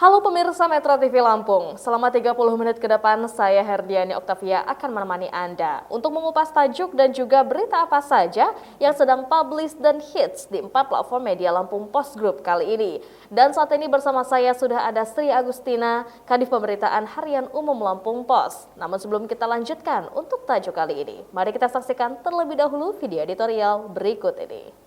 Halo pemirsa Metro TV Lampung, selama 30 menit ke depan saya Herdiani Oktavia akan menemani Anda untuk mengupas tajuk dan juga berita apa saja yang sedang publish dan hits di 4 platform media Lampung Post Group kali ini. Dan saat ini bersama saya sudah ada Sri Agustina, Kadif Pemberitaan Harian Umum Lampung Pos. Namun sebelum kita lanjutkan untuk tajuk kali ini, mari kita saksikan terlebih dahulu video editorial berikut ini.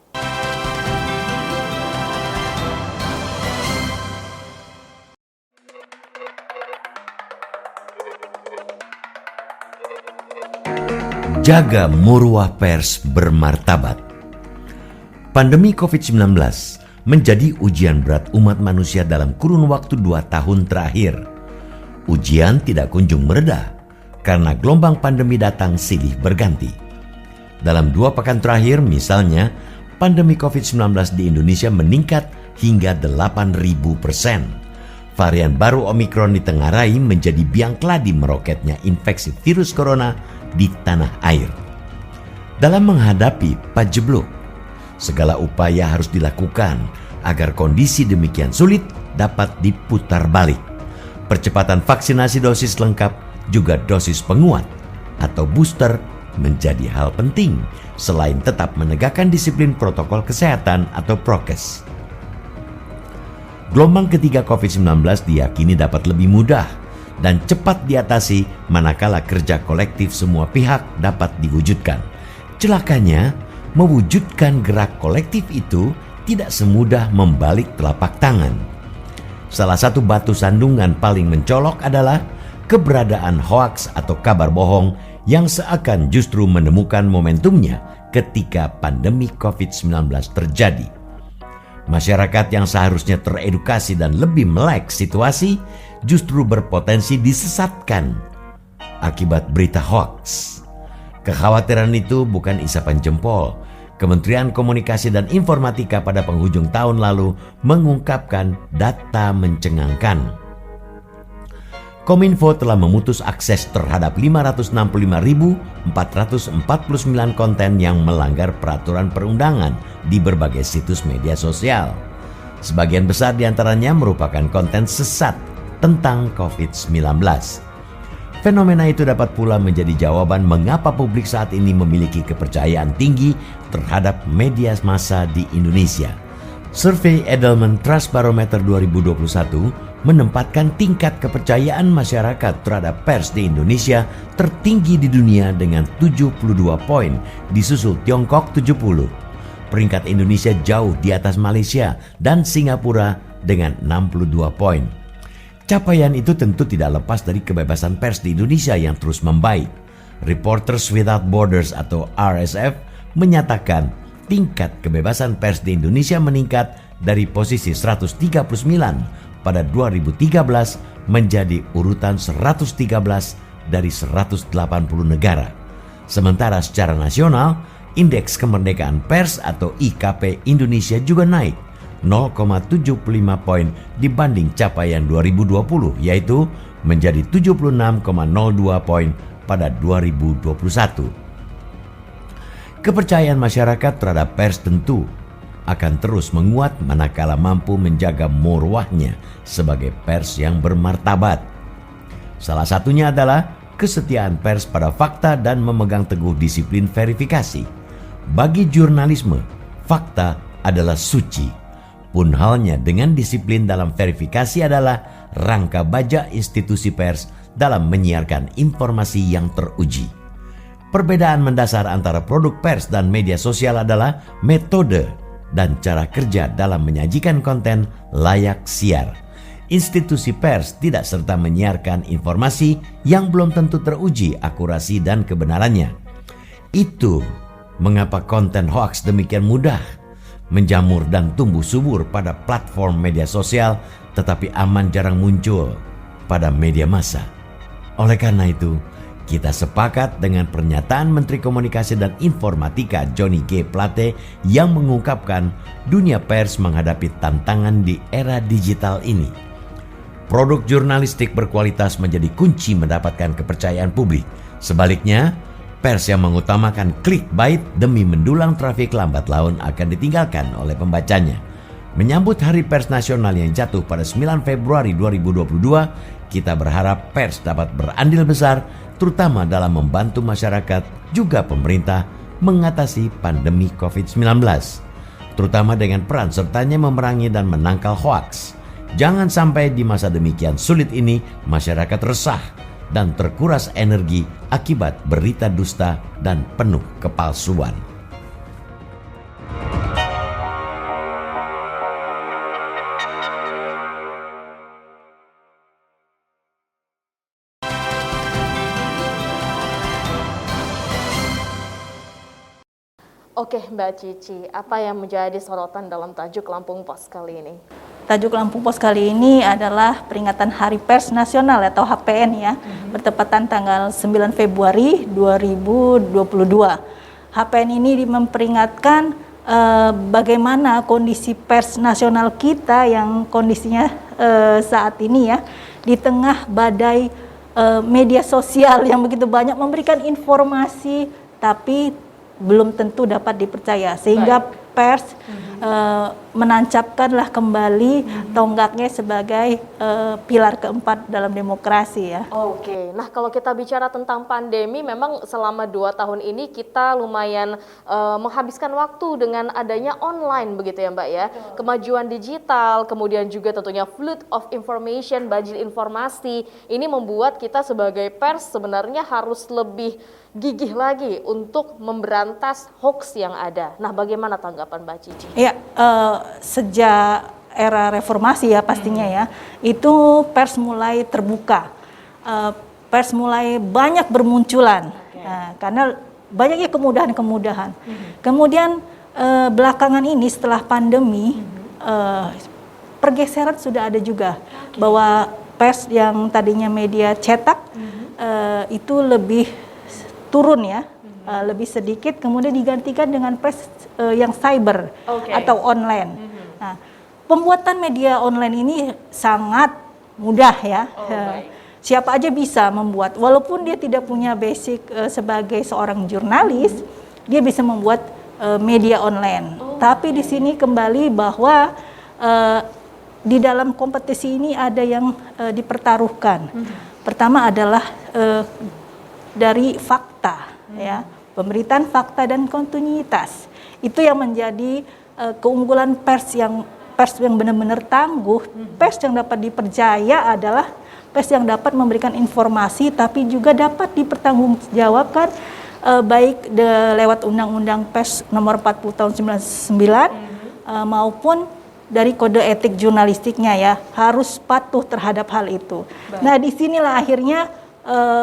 Jaga marwah pers bermartabat. Pandemi COVID-19 menjadi ujian berat umat manusia dalam kurun waktu 2 tahun terakhir. Ujian tidak kunjung mereda karena gelombang pandemi datang silih berganti. Dalam 2 pekan terakhir misalnya, pandemi COVID-19 di Indonesia meningkat hingga 8.000%. Varian baru Omikron ditengarai menjadi biang keladi meroketnya infeksi virus corona di tanah air. Dalam menghadapi pajebluk, segala upaya harus dilakukan agar kondisi demikian sulit dapat diputar balik. Percepatan vaksinasi dosis lengkap juga dosis penguat atau booster menjadi hal penting selain tetap menegakkan disiplin protokol kesehatan atau prokes. Gelombang ketiga COVID-19 diyakini dapat lebih mudah dan cepat diatasi manakala kerja kolektif semua pihak dapat diwujudkan. Celakanya, mewujudkan gerak kolektif itu tidak semudah membalik telapak tangan. Salah satu batu sandungan paling mencolok adalah keberadaan hoaks atau kabar bohong yang seakan justru menemukan momentumnya ketika pandemi COVID-19 terjadi. Masyarakat yang seharusnya teredukasi dan lebih melek situasi justru berpotensi disesatkan akibat berita hoaks. Kekhawatiran itu bukan isapan jempol. Kementerian Komunikasi dan Informatika pada penghujung tahun lalu mengungkapkan data mencengangkan. Kominfo telah memutus akses terhadap 565.449 konten yang melanggar peraturan perundangan di berbagai situs media sosial. Sebagian besar diantaranya merupakan konten sesat tentang COVID-19. Fenomena itu dapat pula menjadi jawaban mengapa publik saat ini memiliki kepercayaan tinggi terhadap media massa di Indonesia. Survei Edelman Trust Barometer 2021 menempatkan tingkat kepercayaan masyarakat terhadap pers di Indonesia tertinggi di dunia dengan 72 poin, disusul Tiongkok 70. Peringkat Indonesia jauh di atas Malaysia dan Singapura dengan 62 poin. Capaian itu tentu tidak lepas dari kebebasan pers di Indonesia yang terus membaik. Reporters Without Borders atau RSF menyatakan tingkat kebebasan pers di Indonesia meningkat dari posisi 139 pada 2013 menjadi urutan 113 dari 180 negara. Sementara secara nasional, Indeks Kemerdekaan Pers atau IKP Indonesia juga naik 0,75 poin dibanding capaian 2020, yaitu menjadi 76,02 poin pada 2021. Kepercayaan masyarakat terhadap pers tentu akan terus menguat manakala mampu menjaga marwahnya sebagai pers yang bermartabat. Salah satunya adalah kesetiaan pers pada fakta dan memegang teguh disiplin verifikasi. Bagi jurnalisme, fakta adalah suci. Pun halnya dengan disiplin dalam verifikasi adalah rangka baja institusi pers dalam menyiarkan informasi yang teruji. Perbedaan mendasar antara produk pers dan media sosial adalah metode dan cara kerja dalam menyajikan konten layak siar. Institusi pers tidak serta menyiarkan informasi yang belum tentu teruji akurasi dan kebenarannya. Itu mengapa konten hoaks demikian mudah menjamur dan tumbuh subur pada platform media sosial tetapi aman jarang muncul pada media massa. Oleh karena itu, kita sepakat dengan pernyataan Menteri Komunikasi dan Informatika Johnny G. Plate yang mengungkapkan dunia pers menghadapi tantangan di era digital ini. Produk jurnalistik berkualitas menjadi kunci mendapatkan kepercayaan publik. Sebaliknya, pers yang mengutamakan clickbait demi mendulang trafik lambat laun akan ditinggalkan oleh pembacanya. Menyambut Hari Pers Nasional yang jatuh pada 9 Februari 2022, kita berharap pers dapat berandil besar, terutama dalam membantu masyarakat juga pemerintah mengatasi pandemi COVID-19, terutama dengan peran sertanya memerangi dan menangkal hoaks. Jangan sampai di masa demikian sulit ini masyarakat resah dan terkuras energi akibat berita dusta dan penuh kepalsuan. Oke, Mbak Cici, apa yang menjadi sorotan dalam tajuk Lampung Pos kali ini? Tajuk Lampung Pos kali ini adalah peringatan Hari Pers Nasional atau HPN ya, bertepatan tanggal 9 Februari 2022. HPN ini memperingatkan bagaimana kondisi pers nasional kita yang kondisinya saat ini ya, di tengah badai media sosial yang begitu banyak memberikan informasi tapi belum tentu dapat dipercaya, sehingga pers menancapkanlah kembali tonggaknya sebagai pilar keempat dalam demokrasi ya. Oke, nah kalau kita bicara tentang pandemi, memang selama 2 tahun ini kita lumayan menghabiskan waktu dengan adanya online begitu ya Mbak ya. Kemajuan digital, kemudian juga tentunya flood of information, banjir informasi, ini membuat kita sebagai pers sebenarnya harus lebih gigih lagi untuk memberantas hoax yang ada. Nah, bagaimana tanggapan Mbak Cici? Ya, sejak era reformasi ya pastinya ya, itu pers mulai terbuka, pers mulai banyak bermunculan, karena banyaknya kemudahan-kemudahan. Kemudian belakangan ini setelah pandemi, pergeseran sudah ada juga, bahwa pers yang tadinya media cetak itu lebih turun ya, lebih sedikit, kemudian digantikan dengan pers yang cyber atau online. Nah, pembuatan media online ini sangat mudah ya. Siapa aja bisa membuat, walaupun dia tidak punya basic sebagai seorang jurnalis, dia bisa membuat media online. Tapi di sini kembali bahwa di dalam kompetisi ini ada yang dipertaruhkan. Pertama adalah dari fakta, ya, pemberitaan fakta dan kontinuitas. Itu yang menjadi keunggulan pers yang benar-benar tangguh. Pers yang dapat dipercaya adalah pers yang dapat memberikan informasi, tapi juga dapat dipertanggungjawabkan baik lewat Undang-Undang Pers Nomor 40 Tahun 99 maupun dari kode etik jurnalistiknya ya, harus patuh terhadap hal itu. Nah, disinilah akhirnya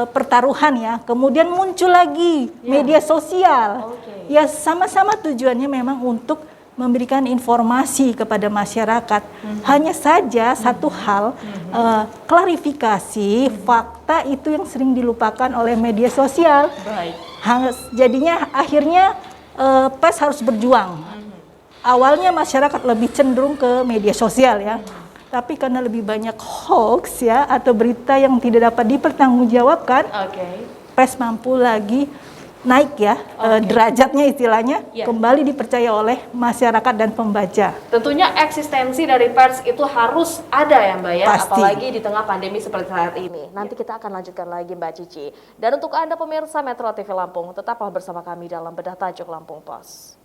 pertaruhan ya, kemudian muncul lagi media sosial. Ya, sama-sama tujuannya memang untuk memberikan informasi kepada masyarakat. Hanya saja satu hal, klarifikasi fakta itu yang sering dilupakan oleh media sosial. Jadinya akhirnya pers harus berjuang. Awalnya masyarakat lebih cenderung ke media sosial ya. Tapi karena lebih banyak hoax ya, atau berita yang tidak dapat dipertanggungjawabkan, pers mampu lagi naik ya, derajatnya istilahnya, kembali dipercaya oleh masyarakat dan pembaca. Tentunya eksistensi dari pers itu harus ada ya Mbak ya, Pasti. apalagi di tengah pandemi seperti saat ini. Nanti kita akan lanjutkan lagi Mbak Cici. Dan untuk Anda pemirsa Metro TV Lampung, tetaplah bersama kami dalam Bedah Tajuk Lampung Pos.